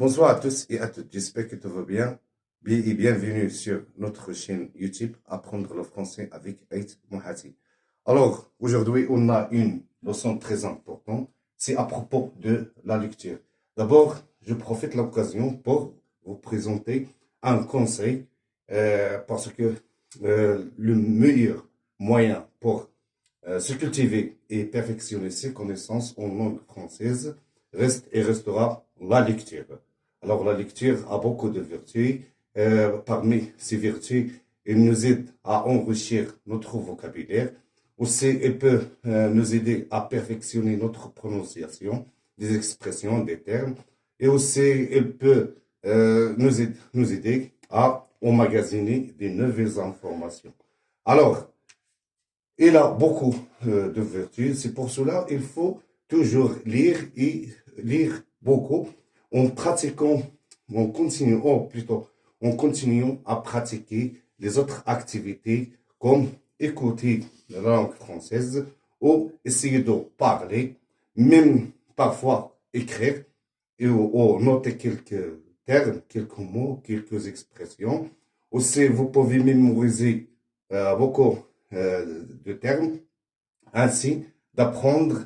Bonsoir à tous et à toutes, j'espère que tout va bien. Et bienvenue sur notre chaîne YouTube Apprendre le français avec Aït Mohati. Alors, aujourd'hui, on a une leçon très importante, c'est à propos de la lecture. D'abord, je profite de l'occasion pour vous présenter un conseil parce que le meilleur moyen pour se cultiver et perfectionner ses connaissances en langue française reste et restera la lecture. Alors la lecture a beaucoup de vertus. Parmi ces vertus, elle nous aide à enrichir notre vocabulaire. Aussi, elle peut nous aider à perfectionner notre prononciation des expressions, des termes. Et aussi, elle peut nous aider à emmagasiner des nouvelles informations. Alors, il a beaucoup de vertus. C'est pour cela qu'il faut toujours lire et lire beaucoup en pratiquant, en continuant à pratiquer les autres activités comme écouter la langue française ou essayer de parler, même parfois écrire ou noter quelques termes, quelques mots, quelques expressions. Aussi, vous pouvez mémoriser beaucoup de termes, ainsi d'apprendre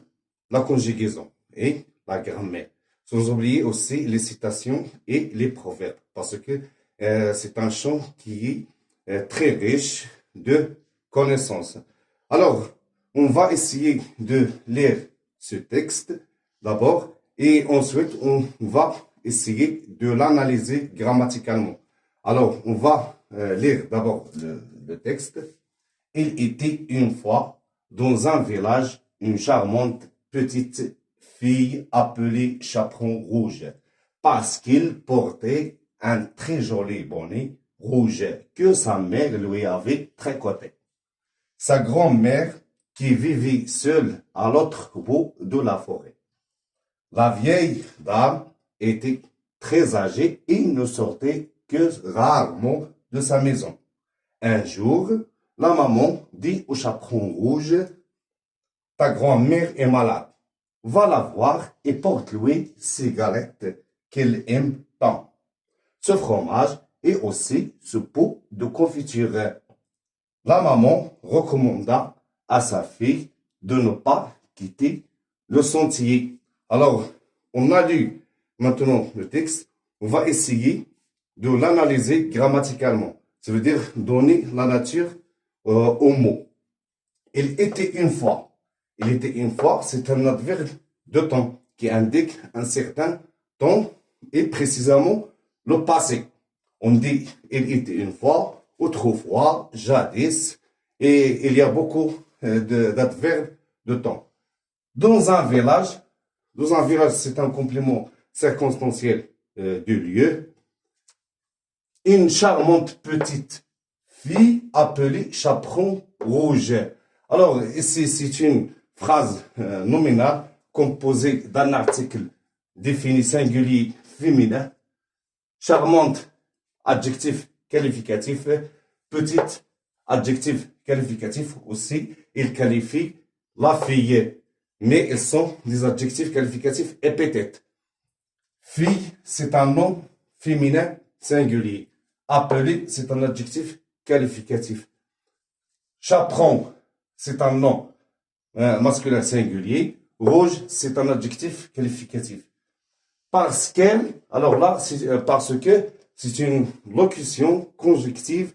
la conjugaison et la grammaire. Sans oublier aussi les citations et les proverbes, parce que c'est un champ qui est très riche de connaissances. Alors, on va essayer de lire ce texte d'abord et ensuite on va essayer de l'analyser grammaticalement. Alors, on va lire d'abord le texte. Il était une fois dans un village une charmante petite fille appelée Chaperon Rouge, parce qu'il portait un très joli bonnet rouge que sa mère lui avait tricoté. Sa grand-mère, qui vivait seule à l'autre bout de la forêt. La vieille dame était très âgée et ne sortait que rarement de sa maison. Un jour, la maman dit au Chaperon Rouge, « Ta grand-mère est malade. Va la voir et porte-lui ses galettes qu'elle aime tant, ce fromage et aussi ce pot de confiture. » La maman recommanda à sa fille de ne pas quitter le sentier. Alors, on a lu maintenant le texte. On va essayer de l'analyser grammaticalement. Ça veut dire donner la nature au mot. Il était une fois. Il était une fois, c'est un adverbe de temps qui indique un certain temps et précisément le passé. On dit il était une fois, autrefois, jadis, et il y a beaucoup d'adverbes de temps. Dans un village, c'est un complément circonstanciel du lieu, une charmante petite fille appelée Chaperon Rouge. Alors, ici, c'est une phrase nominale composée d'un article défini singulier féminin, charmante, adjectif qualificatif, petite, adjectif qualificatif aussi, il qualifie la fille, mais ils sont des adjectifs qualificatifs épithètes. Fille, c'est un nom féminin singulier. Appelé, c'est un adjectif qualificatif. Chaperon, c'est un nom masculin singulier. Rouge, c'est un adjectif qualificatif. Parce qu'elle, alors là, parce que c'est une locution conjonctive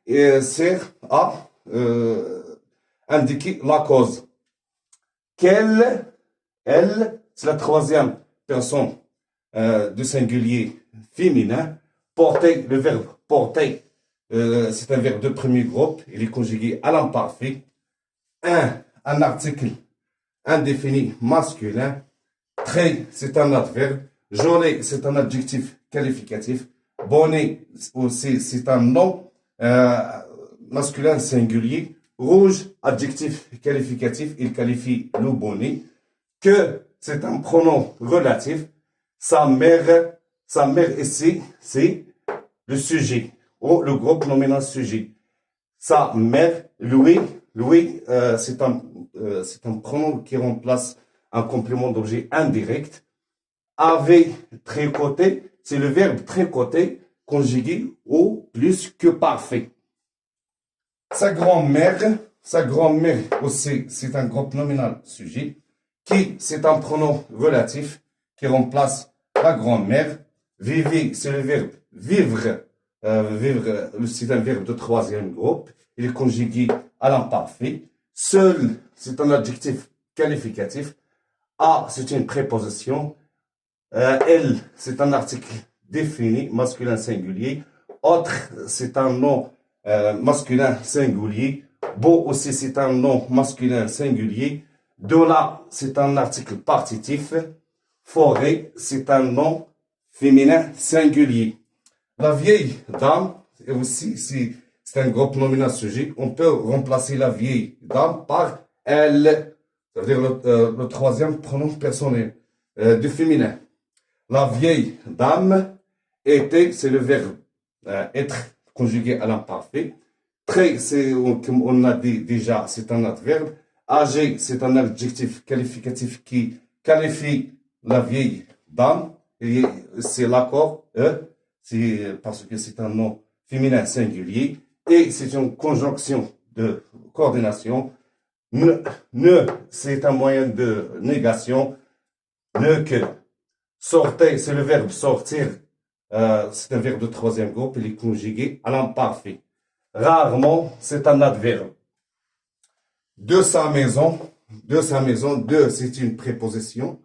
et sert à indiquer la cause. Qu'elle, elle, c'est la troisième personne du singulier féminin. Porter, le verbe porter, c'est un verbe de premier groupe, il est conjugué à l'imparfait. Un article indéfini masculin. Très, c'est un adverbe. Joli, c'est un adjectif qualificatif. Bonnet aussi, c'est un nom masculin singulier. Rouge, adjectif qualificatif, il qualifie le bonnet. Que, c'est un pronom relatif. Sa mère ici, c'est le sujet, ou le groupe nominal sujet. Sa mère, lui, c'est un pronom qui remplace un complément d'objet indirect. Avait tricoté, c'est le verbe tricoter conjugué au plus que parfait. Sa grand-mère aussi, c'est un groupe nominal sujet qui, c'est un pronom relatif qui remplace la grand-mère. Vivre, c'est le verbe vivre. Vivre, c'est un verbe de troisième groupe. Il est conjugué à l'imparfait. Seul, c'est un adjectif qualificatif. A, c'est une préposition. Elle, c'est un article défini, masculin singulier. Autre, c'est un nom masculin singulier. Beau aussi, c'est un nom masculin singulier. De là, c'est un article partitif. Forêt, c'est un nom féminin singulier. La vieille dame, aussi, c'est un groupe nominal sujet. On peut remplacer la vieille dame par elle. Ça veut dire le troisième pronom personnel du féminin. La vieille dame était, c'est le verbe être conjugué à l'imparfait. Très, c'est, comme on a dit déjà, c'est un adverbe. Âgé, c'est un adjectif qualificatif qui qualifie la vieille dame. Et c'est l'accord, c'est parce que c'est un nom féminin singulier. Et c'est une conjonction de coordination. Ne, c'est un moyen de négation. Ne que. Sortez, c'est le verbe sortir. C'est un verbe de troisième groupe. Il est conjugué à l'imparfait. Rarement, c'est un adverbe. De sa maison, de, c'est une préposition.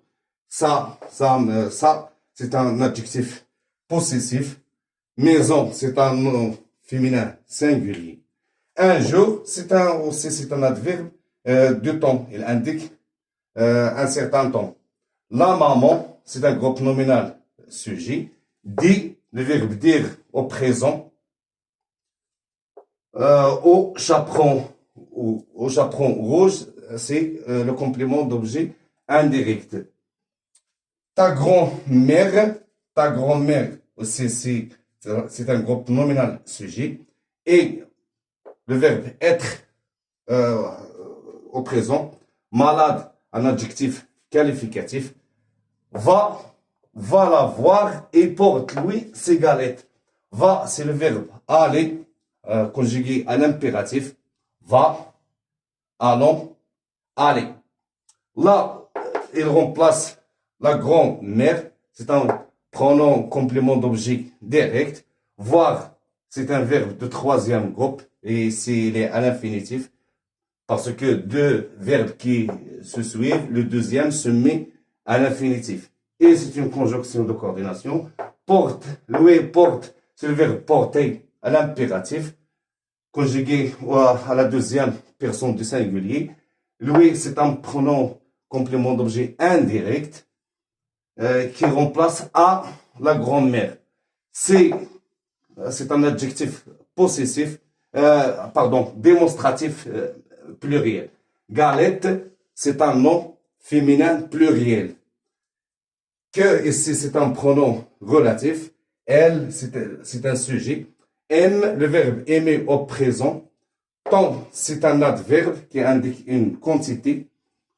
Ça, c'est un adjectif possessif. Maison, c'est un nom féminin singulier. Un jour, c'est un adverbe de temps. Il indique un certain temps. La maman, c'est un groupe nominal sujet. Dit, le verbe dire au présent. Au chaperon rouge, c'est le complément d'objet indirect. Ta grand-mère aussi, c'est un groupe nominal sujet. Et le verbe être au présent. Malade, un adjectif qualificatif. Va la voir et porte-lui ses galettes. Va, c'est le verbe aller, conjugué à l'impératif. Va, allons, aller. Là, il remplace la grand-mère. C'est un pronom complément d'objet direct. Voir, c'est un verbe de troisième groupe et il est à l'infinitif. Parce que deux verbes qui se suivent, le deuxième se met à l'infinitif. Et c'est une conjonction de coordination. Porte, louer, porte, c'est le verbe porter à l'impératif, conjugué à la deuxième personne du singulier. Louer, c'est un pronom complément d'objet indirect qui remplace à la grand-mère. C'est un adjectif possessif, démonstratif pluriel. Galette, c'est un nom féminin pluriel. Que ici, c'est un pronom relatif. Elle, c'est un sujet. Aime, le verbe aimer au présent. Temps, c'est un adverbe qui indique une quantité.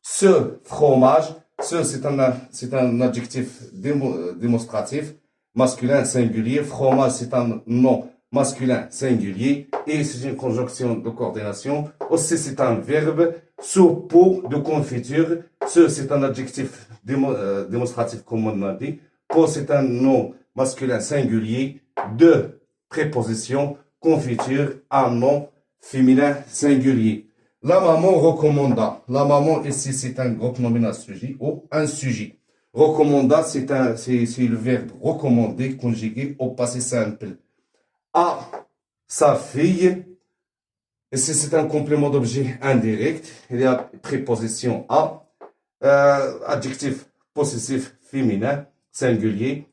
Ce fromage, c'est un adjectif démonstratif, masculin singulier. Fromage, c'est un nom masculin singulier. Et c'est une conjonction de coordination. Aussi, c'est un verbe. Sous pot de confiture. C'est un adjectif démonstratif, comme on a dit. Pot, c'est un nom masculin singulier. De préposition. Confiture, un nom féminin singulier. La maman recommanda. La maman, ici, c'est un groupe nominal sujet ou un sujet. Recommanda, c'est le verbe recommander conjugué au passé simple. À sa fille. Ici, c'est un complément d'objet indirect. Il y a préposition à, adjectif possessif féminin singulier.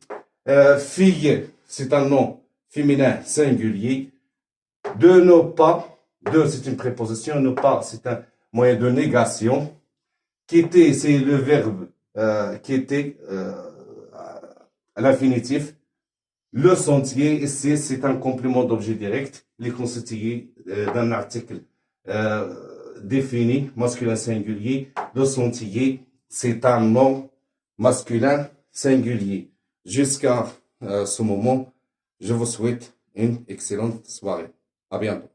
Fille, c'est un nom féminin singulier. De ne pas, de, c'est une préposition. Ne pas, c'est un moyen de négation. Quitter, c'est le verbe quitter à l'infinitif. Le sentier, ici, c'est un complément d'objet direct. Il est constitué d'un article défini, masculin singulier. Le sentier, c'est un nom masculin singulier. Jusqu'à ce moment, je vous souhaite une excellente soirée. À bientôt.